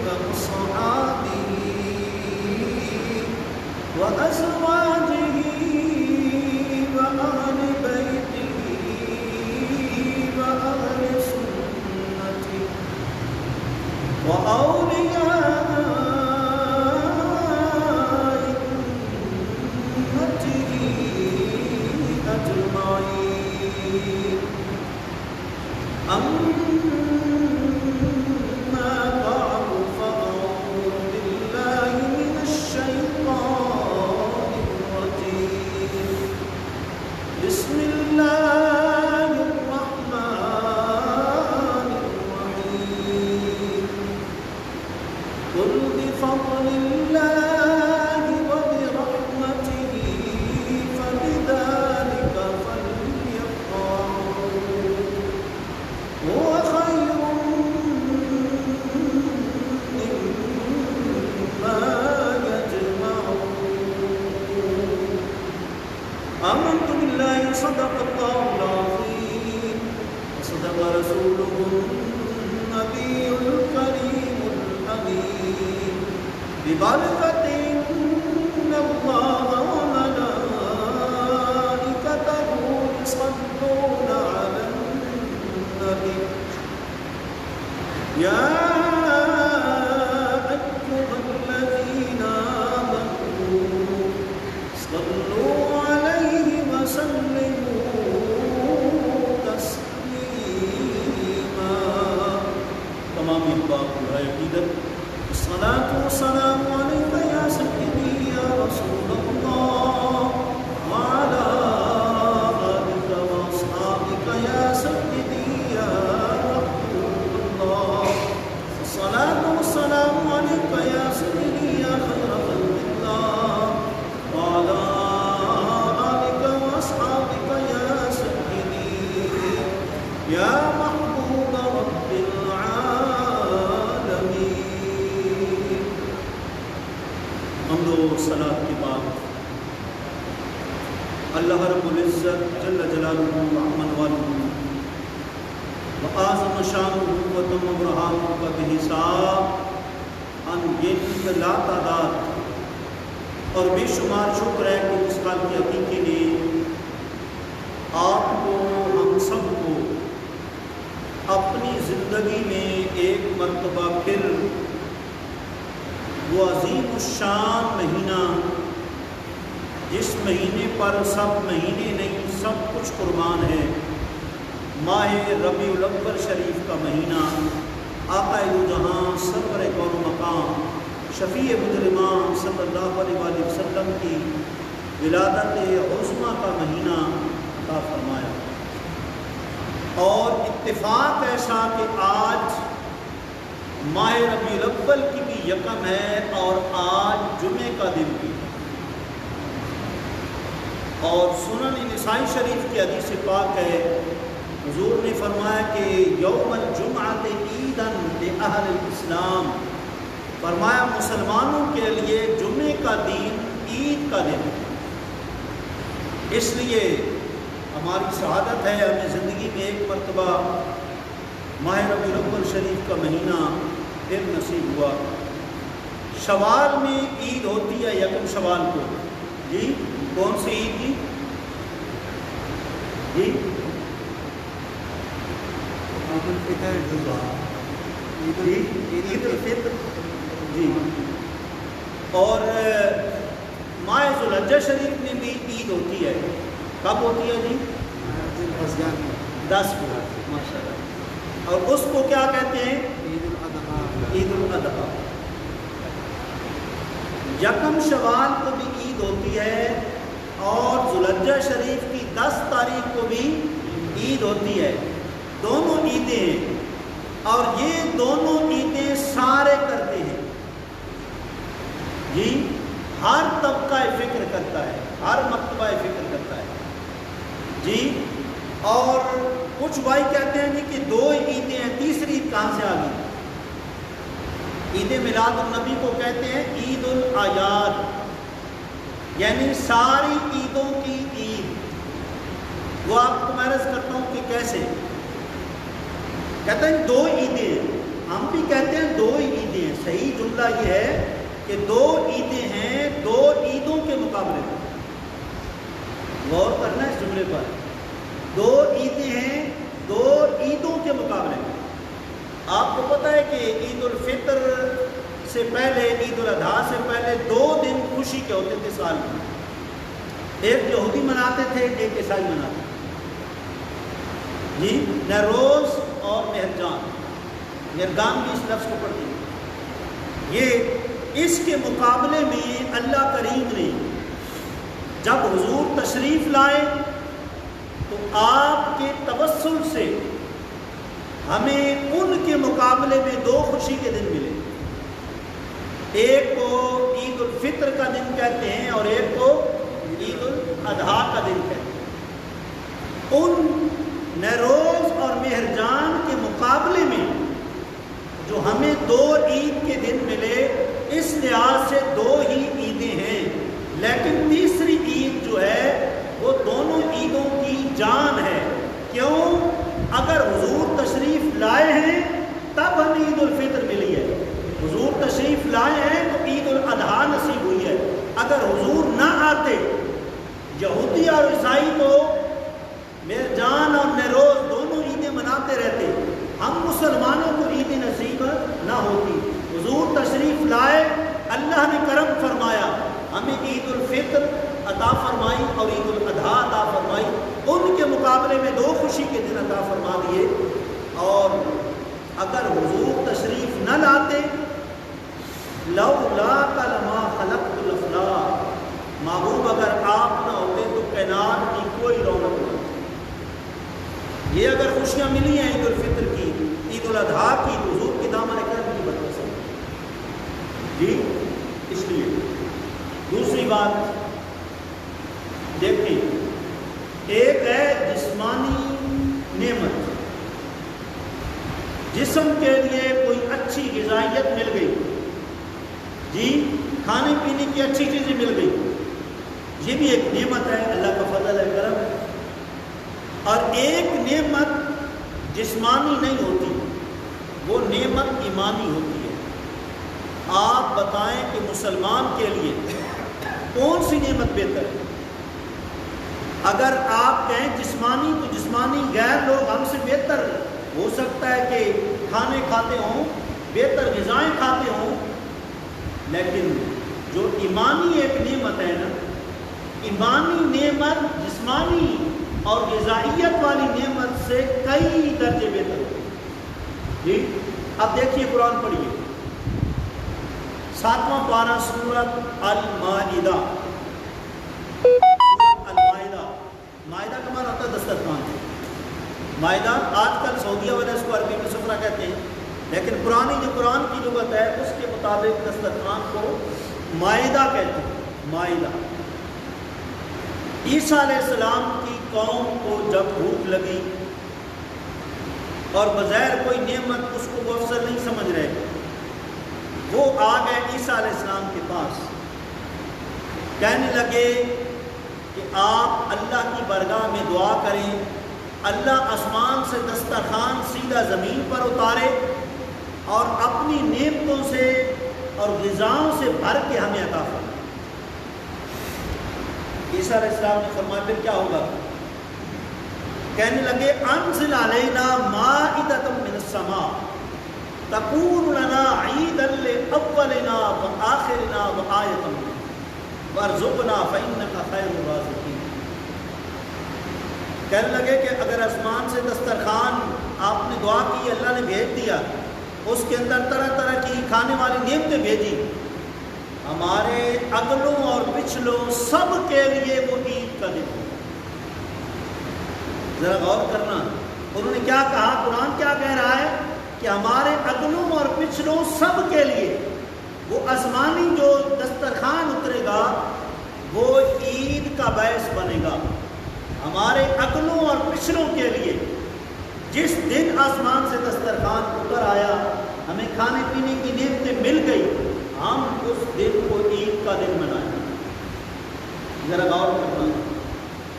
وأصحابه وأزواجه وأهل بيته وأهل سنته وأولياء أمته أجمعين. أما بعد فأعوذ بالله من الشيطان الرجيم. بسم الله الرحمن الرحيم. قل بفضل الله وبرحمته فبذلك فليفرحوا هو خير مما يجمعون. آمنت بالله صدق الله العظيم وصدق رسوله النبي الكريم الأمين ببركة إن الله وملائكته يصلون على النبي يا أيها الذين آمنوا صلوا عليه وسلموا تسليما. تمام احباب ہے عقیدت، الصلاة والسلام عليك يا سيدي يا رسول الله وعلى آلك وأصحابك يا سيدي يا رسول الله. الصلاة والسلام عليك يا سيدي يا خير خلق الله وعلى آلك وأصحابك يا سيدي يا محبوب رب العالمين. حمد و صلاۃ کے بعد اللہ رب العزت جل جلالہ وعظم والہ وأعظم شانہ وتم برہانہ کا بحساب ان یہ لا تعداد اور بے شمار شکر ہے کہ اس کال کی حقیقی نے آپ کو ہم سب کو اپنی زندگی میں ایک مرتبہ پھر وہ عظیم الشان مہینہ جس مہینے پر سب مہینے نہیں سب کچھ قربان ہے، ماہ ربیع الاول شریف کا مہینہ، آقا دو جہاں سرور کون و مقام شفیع مجرمان صلی اللہ علیہ وآلہ وسلم کی ولادت عظمیٰ کا مہینہ عطا فرمایا. اور اتفاق ایسا کہ آج ماہ ربیع الاول کی بھی یکم ہے اور آج جمعے کا دن بھی. اور سنن نسائی شریف کی حدیث پاک ہے، حضور نے فرمایا کہ یوم الجمعۃ عیداً لأہل الاسلام، فرمایا مسلمانوں کے لیے جمعے کا دن عید کا دن. اس لیے ہماری سعادت ہے ہمیں زندگی میں ایک مرتبہ ماہ ربیع الاول شریف کا مہینہ پھر نصیب ہوا. شوال میں عید ہوتی ہے یکم شوال کو. جی کون سی عید کی؟ جی عید الفطر. جی اور ماہ ذوالحجہ شریف میں بھی عید ہوتی ہے. کب ہوتی ہے جی؟ 10 کو. ماشاء اللہ. اور اس کو کیا کہتے ہیں؟ عید الاضحیٰ. یکم شوال کو بھی عید ہوتی ہے اور ذوالحجہ شریف کی 10 تاریخ کو بھی عید ہوتی ہے. دونوں عیدیں ہیں اور یہ دونوں عیدیں سارے کرتے ہیں. جی ہر طبقہ فکر کرتا ہے، ہر مکتبہ فکر کرتا ہے. جی اور کچھ بھائی کہتے ہیں کہ 2 عیدیں ہیں، تیسری عید کہاں سے آ گئی؟ عید میلاد النبی کو کہتے ہیں عید الاعیاد، یعنی ساری عیدوں کی عید. وہ آپ کو میں عرض کرتا ہوں کہ کیسے. کہتے ہیں 2 عیدیں ہیں، ہم بھی کہتے ہیں 2 عیدیں ہیں، جملہ یہ ہے کہ دو عیدیں ہیں دو عیدوں کے مقابلے میں. غور کرنا اس جملے پر. دو عیدیں ہیں دو عیدوں کے مقابلے میں. آپ کو پتہ ہے کہ عید الفطر سے پہلے عید الاضحیٰ سے پہلے 2 دن خوشی کے ہوتے تھے سال میں. ایک یہودی مناتے تھے ایک عیسائی مناتے تھے جی. نوروز اور مہرجان. مہرجان بھی اس لفظ کو پڑھتے ہیں. یہ اس کے مقابلے میں اللہ کریم نے جب حضور تشریف لائے تو آپ کے توسل سے ہمیں ان کے مقابلے میں 2 خوشی کے دن ملے. ایک کو عید الفطر کا دن کہتے ہیں اور ایک کو عید الاضحیٰ کا دن کہتے ہیں. ان نوروز اور مہرجان کے مقابلے میں جو ہمیں 2 عید کے دن ملے اس لحاظ سے 2 ہی عیدیں ہیں. لیکن تیسری عید جو ہے وہ دونوں عیدوں کی جان ہے. کیوں؟ اگر حضور تشریف لائے ہیں تب ہمیں عید الفطر ملی ہے. حضور تشریف لائے ہیں تو عید الاضحیٰ نصیب ہوئی ہے. اگر حضور نہ آتے یہودی اور عیسائی تو مہرجان اور نوروز دونوں عیدیں مناتے رہتے. ہم مسلمانوں کو عید نصیب نہ ہوتی. حضور تشریف لائے, اللہ نے کرم فرمایا, ہمیں عید الفطر عطا فرمائی اور عید الاضحیٰ عطا فرمائی. ان کے مقابلے میں 2 خوشی کے دن عطا فرما دیے. اور اگر حضور تشریف نہ لاتے لولاک لما خلقت الافلاک, محبوب اگر آپ نہ ہوتے تو کائنات کی کوئی رونق نہ ہوتی. یہ اگر خوشیاں ملی ہیں عید الفطر کی عید الاضحیٰ کی تو حضور کی دامن کرم کی برکت سے جی. اس لیے دوسری بات دیکھیں, ایک ہے جسمانی نعمت. جسم کے لیے کوئی اچھی غذائیت مل گئی جی, کھانے پینے کی اچھی چیزیں مل گئی, یہ بھی ایک نعمت ہے, اللہ کا فضل ہے, کرم ہے. اور ایک نعمت جسمانی نہیں ہوتی, وہ نعمت ایمانی ہوتی ہے. آپ بتائیں کہ مسلمان کے لیے کون سی نعمت بہتر ہے؟ اگر آپ کہیں جسمانی تو جسمانی غیر لوگ ہم سے بہتر ہو سکتا ہے کہ کھانے کھاتے ہوں, بہتر غذائیں کھاتے ہوں, لیکن جو ایمانی ایک نعمت ہے نا, ایمانی نعمت جسمانی اور غذائیت والی نعمت سے کئی درجے بہتر ہے جی. اب دیکھیے قرآن پڑھیے 7واں پارہ سورۃ المائدہ. مائدہ کا معنی ہوتا ہے دسترخوان. مائدہ آج کل سعودیہ والے اس کو عربی میں سفرہ کہتے ہیں, لیکن پرانی جو قرآن کی لغت ہے اس کے مطابق دسترخوان کو مائدہ کہتے ہیں. مائدہ. عیسیٰ علیہ السلام کی قوم کو جب بھوک لگی اور بظاہر کوئی نعمت اس کو وہ افسر نہیں سمجھ رہے, وہ آ گئے عیسیٰ علیہ السلام کے پاس, کہنے لگے کہ آپ اللہ کی بارگاہ میں دعا کریں, اللہ آسمان سے دسترخوان سیدھا زمین پر اتارے اور اپنی نعمتوں سے اور غذاؤں سے بھر کے ہمیں عطا فرمائے. عیسیٰ علیہ السلام نے فرمایا پھر کیا ہوگا؟ کہنے لگے انزل علینا مائدۃ من السماء تکون لنا عیدا لاولنا وآخرنا وآیۃ منک وارزقنا فإنک خیر الرازقین. کہنے لگے کہ اگر آسمان سے دسترخوان آپ نے دعا کی, اللہ نے بھیج دیا, اس کے اندر طرح طرح کی کھانے والی نعمتیں بھیجی, ہمارے اگلوں اور پچھلوں سب کے لیے وہ عید کا دن. ذرا غور کرنا, انہوں نے کیا کہا, قرآن کیا کہہ رہا ہے کہ ہمارے اگلوں اور پچھلوں سب کے لیے وہ آسمانی جو دسترخوان اترے گا وہ عید کا باعث بنے گا. ہمارے اگلوں اور پچھلوں کے لیے جس دن آسمان سے دسترخوان اتر آیا, ہمیں کھانے پینے کی نعمتیں مل گئی, ہم اس دن کو عید کا دن منائیں. ذرا غور کرنا,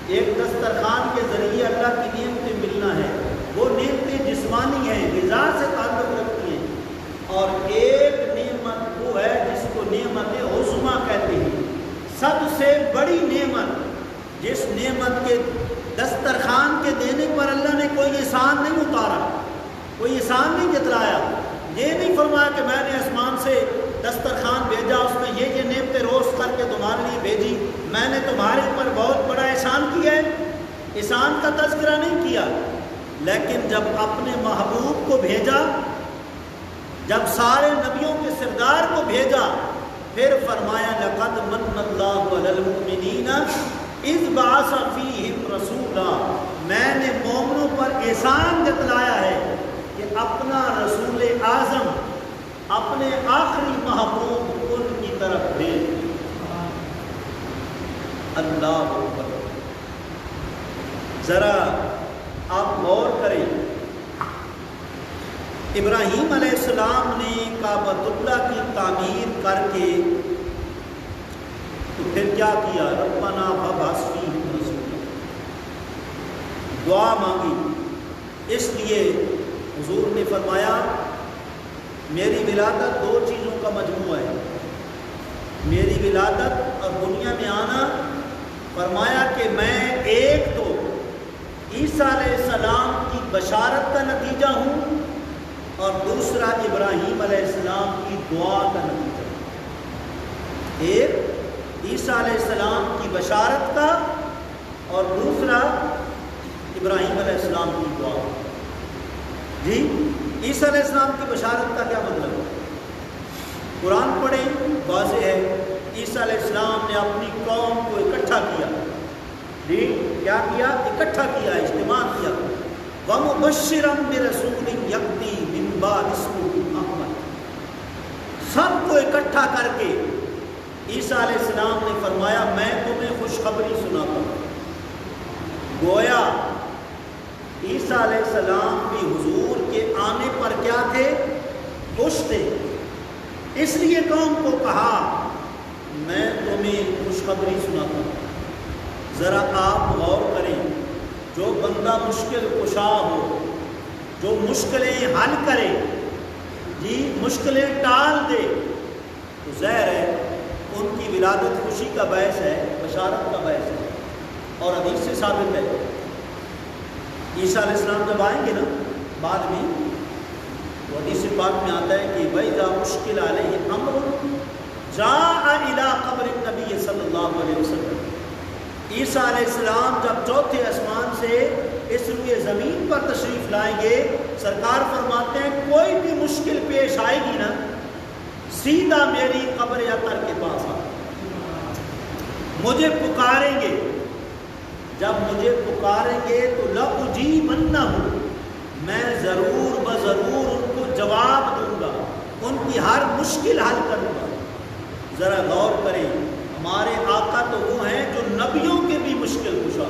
ایک دسترخوان کے ذریعے اللہ کی نعمتیں ملنا ہے, وہ نعمتیں جسمانی ہیں, غذا سے تعلق رکھتی ہیں, اور ایک نعمت وہ نعمت عظما کہتے ہیں، سب سے بڑی نعمت، جس نعمت کے دسترخوان کے دینے پر اللہ نے کوئی احسان نہیں اتارا، کوئی احسان نہیں جتلایا. یہ نہیں فرمایا کہ میں نے آسمان سے دسترخوان بھیجا، اس میں یہ نعمتیں روشت کر کے تمہارے لیے بھیجی، میں نے تمہارے اوپر بہت بڑا احسان کیا ہے. احسان کا تذکرہ نہیں کیا. لیکن جب اپنے محبوب کو بھیجا، جب سارے نبیوں کے سردار کو بھیجا، پھر فرمایا لقد من اللہ علی المؤمنین اذ بعث فیہم رسولا، میں نے مومنوں پر احسان جتلایا ہے کہ اپنا رسول اعظم، اپنے آخری محبوب ان کی طرف بھیج. اللہ اکبر. ذرا آپ غور کریں، ابراہیم علیہ السلام نے کعبۃ اللہ کی تعمیر کر کے تو پھر کیا کیا؟ ربنا فابعث فیہم رسولا، دعا مانگی. اس لیے حضور نے فرمایا میری ولادت دو چیزوں کا مجموعہ ہے، میری ولادت اور دنیا میں آنا. فرمایا کہ میں ایک تو عیسیٰ علیہ السلام کی بشارت کا نتیجہ ہوں، اور دوسرا ابراہیم علیہ السلام کی دعا کا نتیجہ. ایک عیسیٰ علیہ السلام کی بشارت کا، اور دوسرا ابراہیم علیہ السلام کی دعا. جی عیسیٰ علیہ السلام کی بشارت کا کیا مطلب ہے؟ قرآن پڑھیں، واضح ہے. عیسیٰ علیہ السلام نے اپنی قوم کو اکٹھا کیا. جی کیا کیا؟ اکٹھا کیا، اجتماع کیا. وَمُبَشِّرًا بِرَسُولٍ يَأْتِي مِن بَعْدِهِ اسْمُهُ أَحْمَدُ، سب کو اکٹھا کر کے عیسیٰ علیہ السلام نے فرمایا میں تمہیں خوشخبری سناتا ہوں. گویا عیسیٰ علیہ السلام بھی حضور کے آنے پر کیا تھے؟ خوش تھے. اس لیے قوم کو کہا میں تمہیں خوشخبری سناتا ہوں. ذرا آپ غور کریں، جو بندہ مشکل کشا ہو، جو مشکلیں حل کرے، جی مشکلیں ٹال دے، تو ظاہر ہے ان کی ولادت خوشی کا باعث ہے، بشارت کا باعث ہے. اور حدیث سے ثابت ہے، عیسیٰ علیہ السلام جب آئیں گے نا بعد میں، وہ حدیث پاک میں آتا ہے کہ وَإِذَا مُشْكِلَ عَلَيْهِ أَمْرٌ جَاءَ إِلَىٰ قَبْرِ النَّبِيِّ صلی اللہ علیہ وسلم. عیسیٰ علیہ السلام جب چوتھے آسمان سے اس روئے زمین پر تشریف لائیں گے، سرکار فرماتے ہیں کوئی بھی مشکل پیش آئے گی نا، سیدھا میری قبر اطہر کے پاس آ، مجھے پکاریں گے. جب مجھے پکاریں گے تو لَأُجِیبَنَّهُ، میں ضرور بضرور ان کو جواب دوں گا، ان کی ہر مشکل حل کروں گا. ذرا غور کریں، ہمارے آقا تو وہ ہیں جو نبیوں کے بھی مشکل کشا،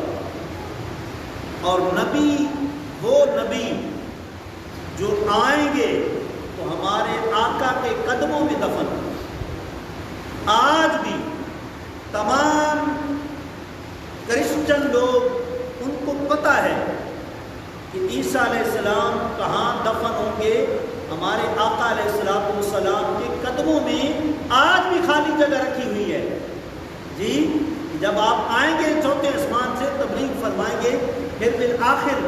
اور نبی وہ نبی جو آئیں گے تو ہمارے آقا کے قدموں میں دفن. آج بھی تمام کرسچن لوگ ان کو پتہ ہے کہ عیسیٰ علیہ السلام کہاں دفن ہوں گے. ہمارے آقا علیہ السلام کے قدموں میں آج بھی خالی جگہ رکھی ہوئی ہے. جی جب آپ آئیں گے چوتھے آسمان سے تبلیغ فرمائیں گے، پھر بالآخر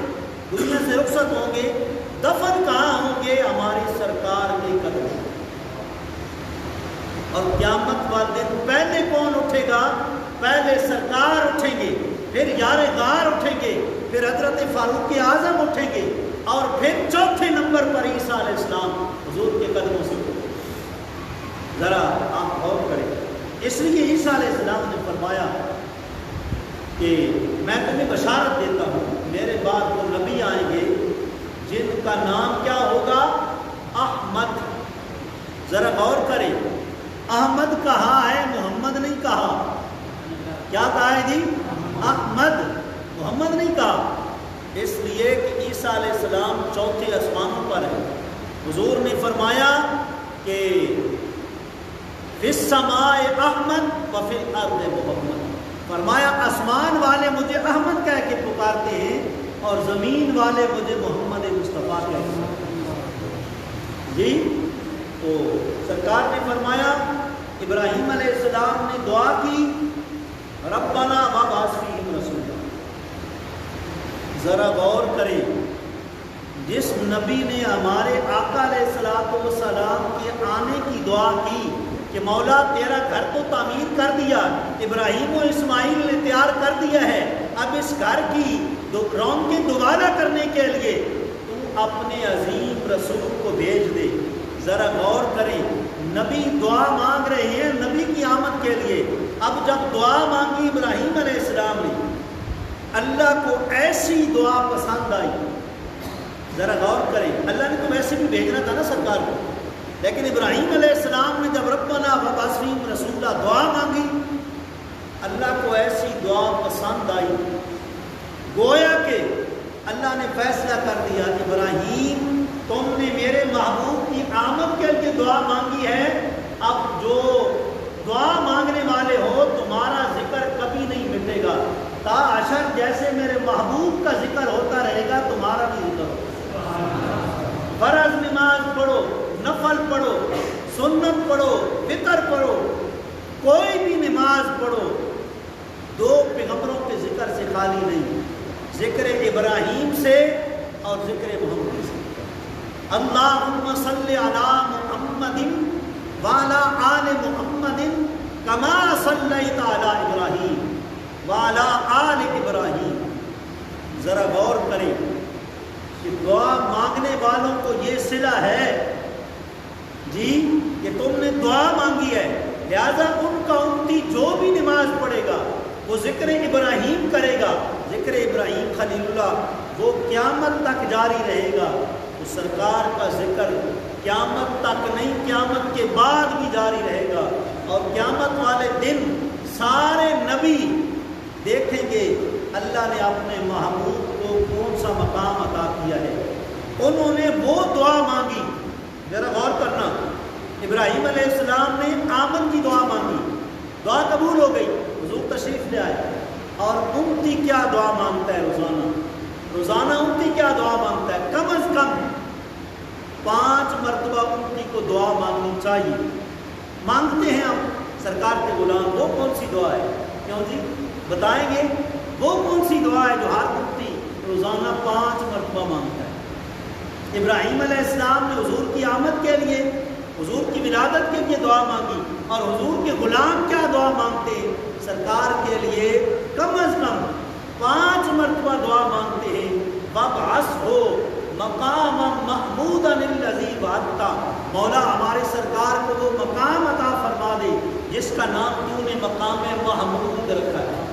دنیا سے رخصت ہوں گے، دفن کہاں ہوں گے؟ ہماری سرکار کے قدموں. اور قیامت والے دن پہلے کون اٹھے گا؟ پہلے سرکار اٹھیں گے، پھر یار غار اٹھیں گے، پھر حضرت فاروق اعظم اٹھیں گے، اور پھر چوتھے نمبر پر عیسیٰ علیہ السلام حضور کے قدموں سے. ذرا آپ غور کریں. اس لیے عیسیٰ علیہ السلام نے فرمایا کہ میں تمہیں بشارت دیتا ہوں، میرے بعد وہ نبی آئیں گے جن کا نام کیا ہوگا؟ احمد. ذرا غور کریں، احمد کہا ہے، محمد نہیں کہا. کیا کہا ہے جی؟ احمد، محمد نہیں کہا. اس لیے کہ عیسیٰ علیہ السلام چوتھے آسمانوں پر ہے. حضور نے فرمایا کہ فی السماء احمد وفی الارض محمد. فرمایا آسمان والے مجھے احمد کہہ کے پکارتے ہیں، اور زمین والے مجھے محمد مصطفیٰ کہتے ہیں. جی تو سرکار نے فرمایا ابراہیم علیہ السلام نے دعا کی ربنا وابعث فیہم رسولا. ذرا غور کریں، جس نبی نے ہمارے آقا علیہ السلام کے آنے کی دعا کی کہ مولا تیرا گھر تو تعمیر کر دیا، ابراہیم و اسماعیل نے تیار کر دیا ہے، اب اس گھر کی رونقیں دوبارہ کرنے کے لیے تو اپنے عظیم رسول کو بھیج دے. ذرا غور کریں، نبی دعا مانگ رہے ہیں نبی کی آمد کے لیے. اب جب دعا مانگی ابراہیم علیہ السلام نے، اللہ کو ایسی دعا پسند آئی. ذرا غور کریں، اللہ نے تو ویسے بھی بھیجنا تھا نا سرکار کو، لیکن ابراہیم علیہ السلام نے جب ربنا وابعث فیہم رسولا دعا مانگی، اللہ کو ایسی دعا پسند آئی، گویا کہ اللہ نے فیصلہ کر دیا ابراہیم تم نے میرے محبوب کی آمد کے لیے دعا مانگی ہے، اب جو دعا مانگنے والے ہو تمہارا ذکر کبھی نہیں مٹے گا، تا عشر جیسے میرے محبوب کا ذکر ہوتا رہے گا تمہارا بھی ذکر ہوگا. فرض نماز پڑھو، نفل پڑھو، سنت پڑھو، فطر پڑھو، کوئی بھی نماز پڑھو، دو پیغمبروں کے ذکر سے خالی نہیں، ذکر ابراہیم سے اور ذکر محمد سے. اللہم صلی علی محمد وعلی آل محمد کما صلیت علی ابراہیم وعلی آل ابراہیم. ذرا غور کریں کہ دعا مانگنے والوں کو یہ صلہ ہے جی کہ تم نے دعا مانگی ہے، لہذا ان کا امتی جو بھی نماز پڑھے گا وہ ذکر ابراہیم کرے گا. ذکر ابراہیم خلیل اللہ وہ قیامت تک جاری رہے گا. تو سرکار کا ذکر قیامت تک نہیں، قیامت کے بعد بھی جاری رہے گا. اور قیامت والے دن سارے نبی دیکھیں گے اللہ نے اپنے محبوب کو کون سا مقام عطا کیا ہے. انہوں نے وہ دعا مانگی. ذرا غور کرنا، ابراہیم علیہ السلام نے آمن کی دعا مانگی، دعا قبول ہو گئی، حضور تشریف لے آئے. اور امتی کیا دعا مانگتا ہے روزانہ امتی کیا دعا مانگتا ہے؟ کم از کم 5 مرتبہ امتی کو دعا مانگنی چاہیے. مانگتے ہیں ہم سرکار کے غلام، وہ کون سی دعا ہے؟ کیوں جی بتائیں گے وہ کون سی دعا ہے جو ہر امتی روزانہ 5 مرتبہ مانگتا ہے؟ ابراہیم علیہ السلام نے حضور کی آمد کے لیے، حضور کی ولادت کے لیے دعا مانگی، اور حضور کے غلام کیا دعا مانگتے ہیں؟ سرکار کے لیے کم از کم 5 مرتبہ دعا مانگتے ہیں. وابعثہ مقاما محمودا الذی وعدتہ، مولا ہمارے سرکار کو وہ مقام عطا فرما دے جس کا نام کیوں نے مقام محمود رکھا ہے.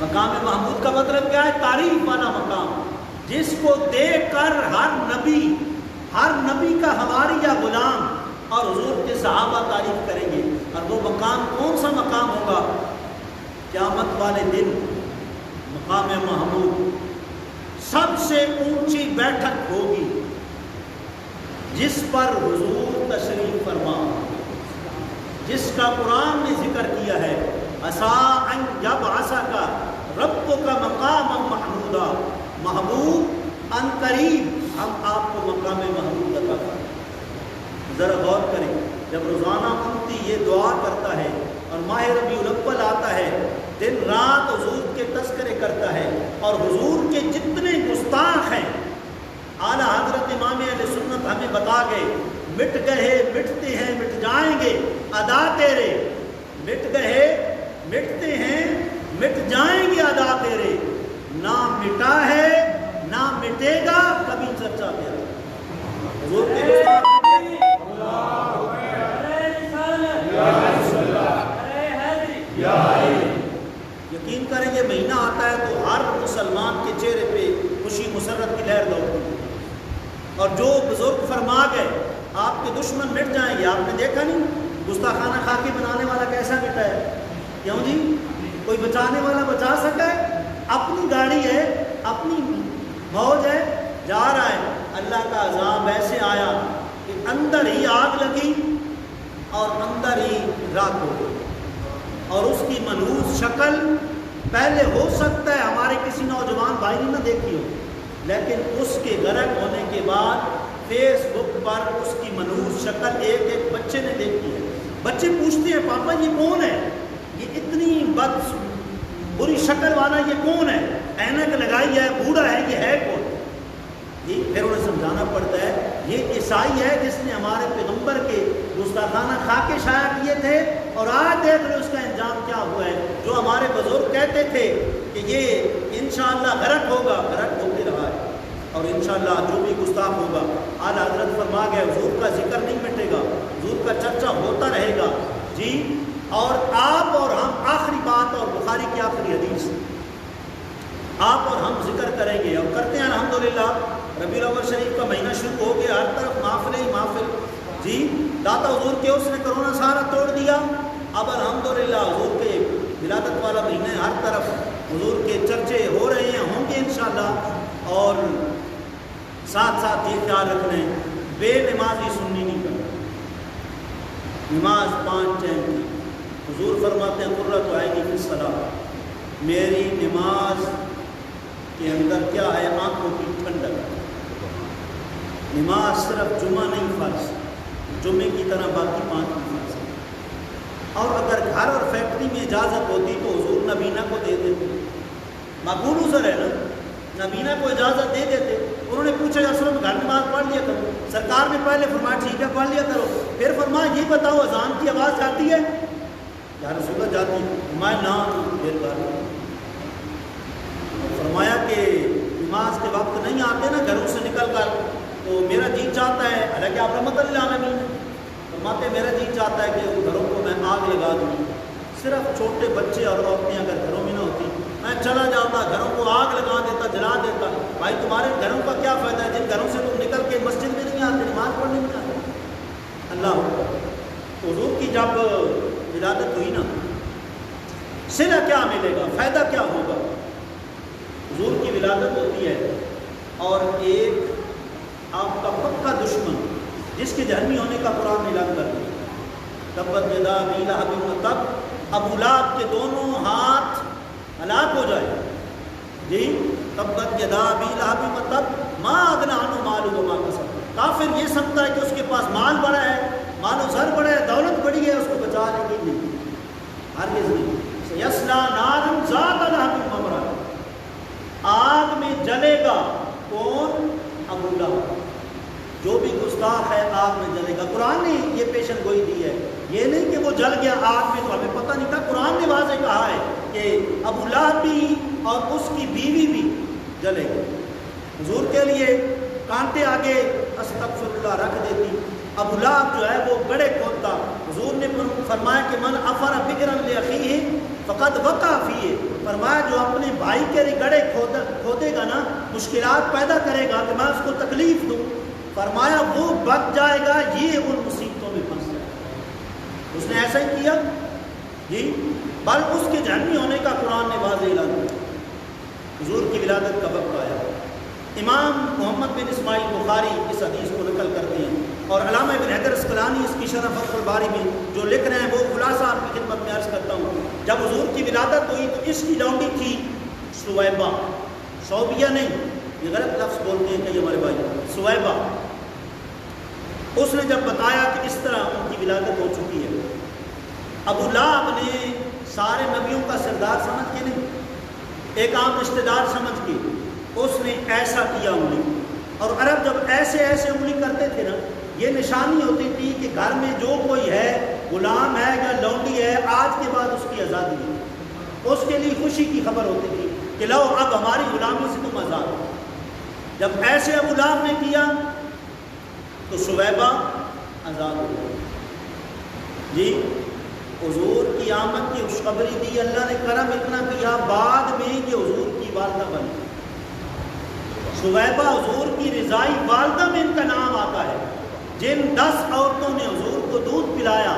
مقام محمود کا مطلب کیا ہے؟ تعریف والا مقام، جس کو دیکھ کر ہر نبی کا ہماری یا غلام اور حضور کے صحابہ تعریف کریں گے. اور وہ مقام کون سا مقام ہوگا؟ قیامت والے دن مقام محمود سب سے اونچی بیٹھک ہوگی جس پر حضور تشریف فرما، جس کا قرآن نے ذکر کیا ہے. عسیٰ ان یبعثک ربک مقاما محمودا، محبوب ان قریب ہم آپ کو مقام محمود عطا کریں. ذرا غور کریں، جب روزانہ امتی یہ دعا کرتا ہے اور ماہ ربیع الاول آتا ہے، دن رات حضور کے تذکرے کرتا ہے، اور حضور کے جتنے گستاخ ہیں اعلیٰ حضرت امام اہل سنت ہمیں بتا گئے، مٹ گئے مٹتے ہیں مٹ جائیں گے ادا تیرے، مٹ گئے مٹتے ہیں مٹ جائیں گے ادا تیرے، نہ مٹا ہے نہ مٹے گا کبھی چرچا تیرا. حضور کے گستاخ یقین کریں گے مہینہ آتا ہے تو ہر مسلمان کے چہرے پہ خوشی مسرت کی لہر دوڑتی ہے. اور جو بزرگ فرما گئے آپ کے دشمن مٹ جائیں گے. آپ نے دیکھا نہیں گستاخانہ خاکی بنانے والا کیسا مٹا ہے؟ کیوں جی کوئی بچانے والا بچا سکا ہے؟ اپنی گاڑی ہے، اپنی فوج ہے، جا رہا ہے. اللہ کا عذاب ایسے آیا کہ اندر ہی آگ لگی اور اندر ہی راکھ ہو گئی. اور اس کی منحوس شکل پہلے ہو سکتا ہے ہمارے کسی نوجوان بھائی نے نہ دیکھی ہو، لیکن اس کے غرق ہونے کے بعد فیس بک پر اس کی منحوس شکل ایک بچے نے دیکھی ہے. بچے پوچھتے ہیں پاپا یہ کون ہے، یہ اتنی بری شکل والا یہ کون ہے، اینک لگائی ہے، بوڑھا ہے، یہ ہے کون؟ پھر انہیں سمجھانا پڑتا ہے یہ عیسائی ہے جس نے ہمارے پیغمبر کے گستاخانہ خاکے شائع کیے تھے، اور آج دیکھ لو اس کا انجام کیا ہوا ہے۔ جو ہمارے بزرگ کہتے تھے کہ یہ انشاءاللہ غرق ہوگا، غرق ہو کے رہا ہے، اور انشاءاللہ جو بھی گستاخ ہوگا، اعلیٰ حضرت فرما گئے حضور کا ذکر نہیں مٹے گا، حضور کا چرچا ہوتا رہے گا جی۔ اور آپ اور ہم، آخری بات اور بخاری کی آخری حدیث، آپ اور ہم ذکر کریں گے اور کرتے ہیں الحمدللہ۔ ربیع الاول شریف کا مہینہ شروع ہو گیا، ہر طرف محفل ہی محفل جی۔ داتا حضور کے اس نے کرونا سارا توڑ دیا، اب الحمدللہ حضور کے ولادت والا مہینہ، ہر طرف حضور کے چرچے ہو رہے ہیں، ہوں گے انشاءاللہ۔ اور ساتھ ساتھ یہ خیال رکھنا ہے بے نمازی سنی نہیں کرنا، نماز 5 ٹائم کی۔ حضور فرماتے ہیں قرۃ عینی فی الصلاۃ، میری نماز کے اندر کیا ہے؟ آنکھوں کی ٹھنڈک۔ نماز صرف جمعہ نہیں فرض، جمعے کی طرح باقی 5 بھی فرض ہے۔ اور اگر گھر اور فیکٹری میں اجازت ہوتی تو حضور نبینہ کو دے دیتے، معقول عذر ہے نا، نبینہ کو اجازت دے دیتے۔ انہوں نے پوچھا یا رسول گھر نماز پڑھ لیا کرو، سرکار نے پہلے فرمایا ٹھیک ہے پڑھ لیا کرو، پھر فرمایا یہ بتاؤ اذان کی آواز جاتی ہے یا رسول اللہ جاتی ہے؟ فرمایا نہ، پھر فرمایا کہ نماز کے وقت نہیں آتے نا گھروں سے نکل کر، تو میرا جی چاہتا ہے، حالانکہ آپ رحمت للعالمین فرماتے ہیں میرا جی چاہتا ہے کہ ان گھروں کو میں آگ لگا دوں، صرف چھوٹے بچے اور عورتیں اگر گھروں میں نہ ہوتی میں چلا جاتا، گھروں کو آگ لگا دیتا، جلا دیتا۔ بھائی تمہارے گھروں کا کیا فائدہ ہے جن گھروں سے تم نکل کے مسجد میں نہیں آتے، نماز پڑھنے نہیں آتے؟ اللہ حضور کی جب ولادت ہوئی نا، صلہ کیا ملے گا، فائدہ کیا ہوگا؟ حضور کی ولادت ہوتی ہے اور ایک آپ کا پکا دشمن جس کے جہنمی ہونے کا قرآن اعلان کر دیا، تبت یدا ابی لہب وتب، ابو لہب کے دونوں ہاتھ ہلاک ہو جائے جی۔ تبت یدا ابی لہب وتب ما اغنی عنہ مالہ وما کسب، کافر یہ سمجھتا ہے کہ اس کے پاس مال بڑا ہے، مال و زر بڑا ہے، دولت بڑی ہے، اس کو بچا لے گی، نہیں، ہرگز نہیں۔ سیصلی نارا ذات لہب وامرأۃ، آگ میں جلے گا کون؟ ابو لہب، جو بھی گستاخ ہے آگ میں جلے گا۔ قرآن نے یہ پیشن گوئی دی ہے، یہ نہیں کہ وہ جل گیا آگ میں تو ہمیں پتہ نہیں تھا، قرآن نے واضح کہا ہے کہ ابو لہب بھی اور اس کی بیوی بھی جلے گا۔ حضور کے لیے کانٹے آگے استغفر اللہ رکھ دیتی، ابو لہب جو ہے وہ گڑھے کھودتا۔ حضور نے فرمایا کہ من افر بئرا لاخیہ فقد وقع فیہ، فرمایا جو اپنے بھائی کے لیے گڑھے کھودے گا نا، مشکلات پیدا کرے گا کہ میں اس کو تکلیف دوں، فرمایا وہ بچ جائے گا، یہ ان مصیبتوں میں پھنس جائے گا۔ اس نے ایسا ہی کیا جی، بل اس کے جہنمی ہونے کا قرآن نے واضح اعلان کیا۔ حضور کی ولادت کا وقت آیا، امام محمد بن اسماعیل بخاری اس حدیث کو نقل کرتے ہیں، اور علامہ ابن حجر اسقلانی اس کی شرح فتح الباری میں جو لکھ رہے ہیں وہ خلاصہ آپ کی خدمت میں عرض کرتا ہوں۔ جب حضور کی ولادت ہوئی تو اس کی لونڈی تھی سویبہ، صوبیہ نہیں، یہ غلط لفظ بولتے ہیں کئی ہمارے بھائی، سویبہ۔ اس نے جب بتایا کہ اس طرح ان کی ولادت ہو چکی ہے، ابو لہب نے سارے نبیوں کا سردار سمجھ کے نہیں، ایک عام رشتہ دار سمجھ کے اس نے ایسا کیا انگلی، اور عرب جب ایسے ایسے انگلی کرتے تھے نا، یہ نشانی ہوتی تھی کہ گھر میں جو کوئی ہے، غلام ہے یا لونڈی ہے، آج کے بعد اس کی آزادی ہے، اس کے لیے خوشی کی خبر ہوتی تھی کہ لو اب ہماری غلامی سے تم آزاد ہو۔ جب ایسے ابو لہب نے کیا تو سویبہ آزاد ہو گئی جی۔ حضور کی آمد کی خوشخبری دی، اللہ نے کرم اتنا کیا بعد میں کہ حضور کی والدہ بنی سویبہ، حضور کی رضائی والدہ میں ان کا نام آتا ہے۔ جن 10 عورتوں نے حضور کو دودھ پلایا،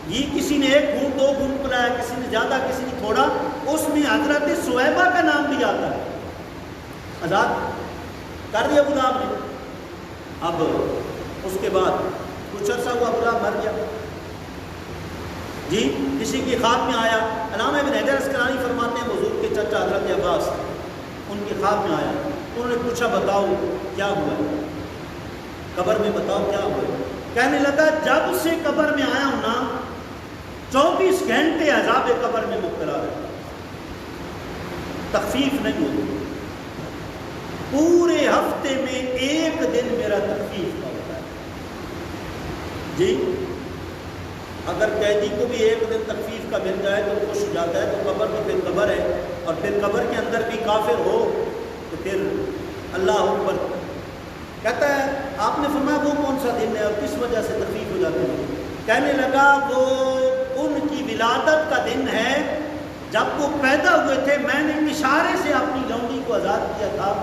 یہ کسی نے 1 گھونٹ 2 گھونٹ پلایا، کسی نے زیادہ کسی نے تھوڑا، اس میں حضرت سویبہ کا نام بھی آتا ہے۔ آزاد کر دیا ابو لہب نے۔ اب اس کے بعد کچھ عرصہ ہوا، ابو لہب مر گیا جی، کسی کی خواب میں آیا۔ علامہ ابن حجر اسقلانی فرماتے ہیں حضور کے چچا حضرت عباس ان کی خواب میں آیا، انہوں نے پوچھا بتاؤ کیا ہوا ہے، قبر میں بتاؤ کیا ہوا ہے۔ کہنے لگا جب سے قبر میں آیا ہوں نا، 24 گھنٹے عذاب قبر میں مبتلا رہے، تخفیف نہیں ہوتی۔ پورے ہفتے میں ایک دن میرا تخفیف کا ہوتا ہے جی۔ اگر قیدی کو بھی ایک دن تخفیف کا مل جائے تو خوش ہو جاتا ہے، تو قبر تو پھر قبر ہے، اور پھر قبر کے اندر بھی کافر ہو تو پھر اللہ اکبر کہتا ہے۔ آپ نے فرمایا وہ کون سا دن ہے اور کس وجہ سے تخفیف ہو جاتی ہے؟ کہنے لگا وہ ان کی ولادت کا دن ہے، جب وہ پیدا ہوئے تھے میں نے اشارے سے اپنی لونڈی کو آزاد کیا تھا،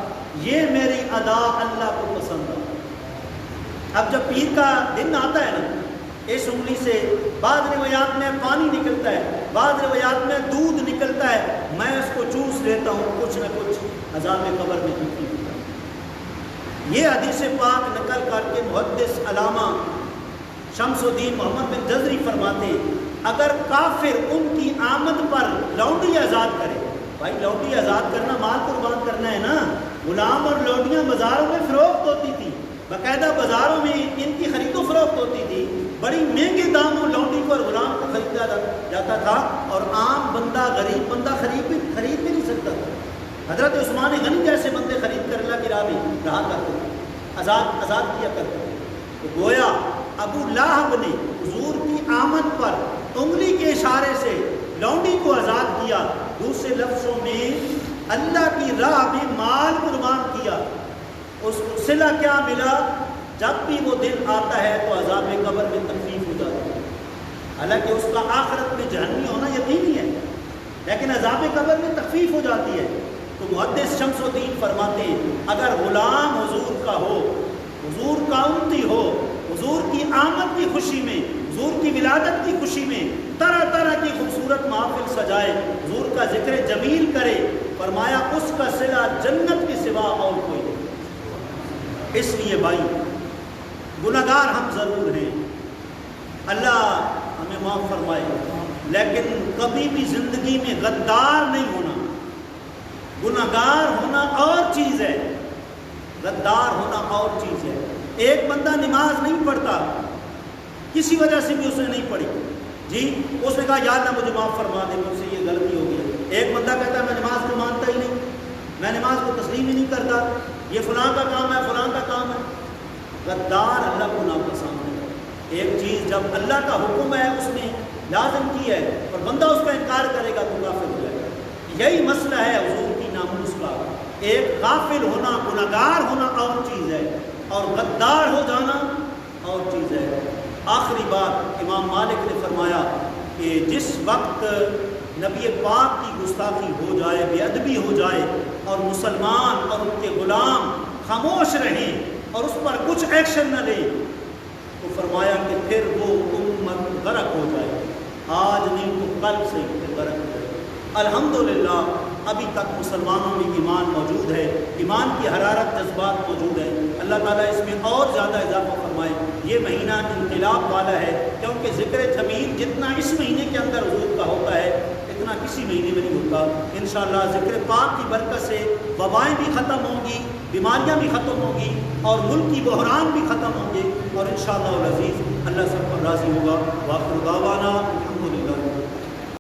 یہ میری ادا اللہ کو پسند ہے۔ اب جب پیر کا دن آتا ہے نا، اس انگلی سے بعض روایات میں پانی نکلتا ہے، بعض روایات میں دودھ نکلتا ہے، میں اس کو چوس لیتا ہوں، کچھ نہ کچھ عذاب قبر میں تکلیف ہوتا ہے۔ یہ حدیث پاک نقل کر کے محدث علامہ شمس الدین محمد بن جزری فرماتے، اگر کافر ان کی آمد پر لونڈی آزاد کرے، بھائی لونڈی آزاد کرنا مال قربان کرنا ہے نا، غلام اور لونڈیاں بازاروں میں فروخت ہوتی تھی، باقاعدہ بازاروں میں ان کی خرید و فروخت ہوتی تھی، بڑی مہنگے داموں لونڈی کو اور غلام کو خریدا جاتا تھا، اور عام بندہ غریب بندہ خرید بھی نہیں سکتا تھا۔ حضرت عثمان غنی جیسے بندے خرید کر اللہ کی راہ میں رہا کرتے تھے، آزاد کیا کرتے تھے۔ تو گویا ابو لہب نے حضور کی آمد پر انگلی کے اشارے سے لونڈی کو آزاد کیا، دوسرے لفظوں میں اللہ کی راہ میں مال قربان کیا۔ اس کو صلہ کیا ملا؟ جب بھی وہ دن آتا ہے تو عذاب قبر میں تخفیف ہو جاتی ہے، حالانکہ اس کا آخرت میں جہنمی ہونا یقینی ہے، لیکن عذاب قبر میں تخفیف ہو جاتی ہے۔ تو محدث شمس الدین فرماتے ہیں اگر غلام حضور کا ہو، حضور کا امتی ہو، حضور کی آمد کی خوشی میں، حضور کی ولادت کی خوشی میں طرح طرح کی خوبصورت محافل سجائے، حضور کا ذکر جمیل کرے، فرمایا اس کا صلہ جنت کے سوا اور کوئی نہیں۔ اس لیے بھائی گناہگار ہم ضرور ہیں، اللہ ہمیں معاف فرمائے، لیکن کبھی بھی زندگی میں غدار نہیں ہونا۔ گناہگار ہونا اور چیز ہے، غدار ہونا اور چیز ہے۔ ایک بندہ نماز نہیں پڑھتا، کسی وجہ سے بھی اس نے نہیں پڑھی جی، اس نے کہا یا اللہ مجھے معاف فرما دے، مجھ سے یہ غلطی ہو گئی۔ ایک بندہ کہتا ہے میں نماز کو مانتا ہی نہیں، میں نماز کو تسلیم ہی نہیں کرتا، یہ فلاں کا کام ہے، فلاں کا کام ہے۔ غدار اللہ کو ناپسند ہے۔ ایک چیز جب اللہ کا حکم ہے اس نے لازم کی ہے اور بندہ اس کا انکار کرے گا تو کافر ہو جائے گا۔ یہی مسئلہ ہے حضور کی ناموس کا۔ ایک غافل ہونا، گناہگار ہونا اور چیز ہے، اور غدار ہو جانا اور چیز ہے۔ آخری بات امام مالک نے فرمایا کہ جس وقت نبی پاک کی گستاخی ہو جائے، بے ادبی ہو جائے، اور مسلمان اور ان کے غلام خاموش رہیں اور اس پر کچھ ایکشن نہ لیں، تو فرمایا کہ پھر وہ امت غرق ہو جائے، آج نہیں تو کل سے پھر غرق ہو جائے۔ الحمدللہ ابھی تک مسلمانوں میں ایمان موجود ہے، ایمان کی حرارت، جذبات موجود ہے۔ اللہ تعالیٰ اس میں اور زیادہ اضافہ فرمائے۔ یہ مہینہ انقلاب والا ہے، کیونکہ ذکر جمیل جتنا اس مہینے کے اندر حضور کا ہوتا ہے اتنا کسی مہینے میں نہیں ہوتا۔ انشاءاللہ ذکر پاک کی برکت سے وبائیں بھی ختم ہوں گی، بیماریاں بھی ختم ہوں گی، اور ملکی بحران بھی ختم ہوں گے، اور انشاءاللہ العزیز اللہ سب پر راضی ہوگا۔ وآخر دعوانا